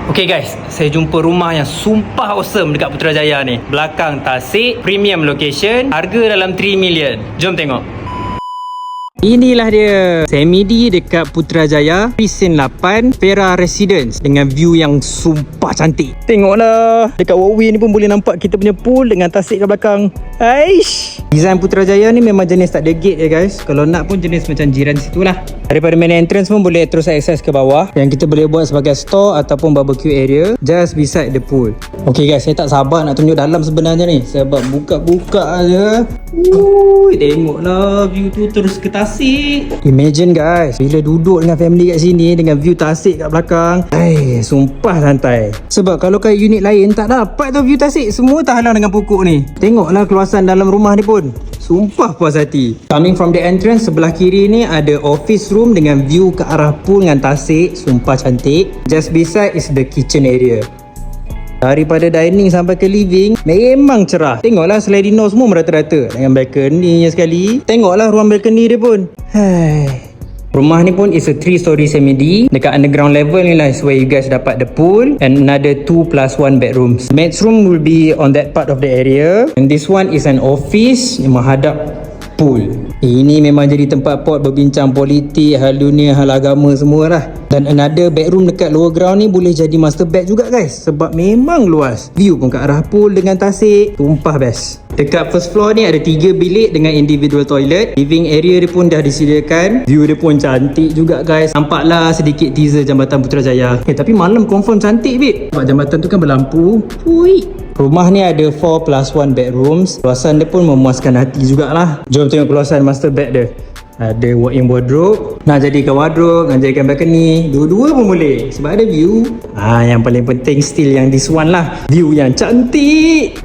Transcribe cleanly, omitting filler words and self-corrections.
Okay guys, saya jumpa rumah yang sumpah awesome dekat Putrajaya ni. Belakang Tasik, premium location, harga dalam 3 million. Jom tengok. Inilah dia, Semi-D dekat Putrajaya, Precinct 8, Fera Residence dengan view yang sumpah cantik. Tengoklah, dekat walkway ni pun boleh nampak kita punya pool dengan Tasik kat belakang. Aish! Design Putrajaya ni memang jenis tak ada gate ya guys. Kalau nak pun jenis macam jiran situ lah. Daripada main entrance pun boleh terus akses ke bawah, yang kita boleh buat sebagai store ataupun barbecue area just beside the pool. Okay guys, saya tak sabar nak tunjuk dalam sebenarnya ni, sebab buka-buka aja. Tengoklah view tu terus ke Tasik. Imagine guys, bila duduk dengan family kat sini dengan view Tasik kat belakang, sumpah santai. Sebab kalau kat unit lain tak dapat tu view Tasik, semua terhalang dengan pokok ni. Tengoklah keluasan dalam rumah ni pun, sumpah puas hati. Coming from the entrance, sebelah kiri ni ada office room dengan view ke arah pool dengan Tasik, sumpah cantik. Just beside is the kitchen area. Daripada dining sampai ke living memang cerah. Tengoklah sliding door semua merata-rata dengan balcony sekali. Tengoklah ruang balcony dia pun. Rumah ni pun is a 3-story semi-D. Dekat underground level ni lah is where you guys dapat the pool and another 2+1 bedrooms. Maid's room will be on that part of the area, and this one is an office yang menghadap pool. Ini memang jadi tempat pot berbincang politik, hal dunia, hal agama semualah. Dan another bedroom dekat lower ground ni boleh jadi master bed juga guys, sebab memang luas. View pun ke arah pool dengan Tasik, tumpah best. Dekat first floor ni ada 3 bilik dengan individual toilet. Living area dia pun dah disediakan. View dia pun cantik juga guys. Nampaklah sedikit teaser Jambatan Putrajaya. Tapi malam confirm cantik babe, sebab jambatan tu kan berlampu. Rumah ni ada 4+1 bedrooms. Luasan dia pun memuaskan hati jugalah. Jom tengok keluasan master bed dia. Ada walk-in wardrobe. Nak jadikan wardrobe, nak jadikan balcony, dua-dua pun boleh sebab ada view. Yang paling penting still yang this one lah, view yang cantik.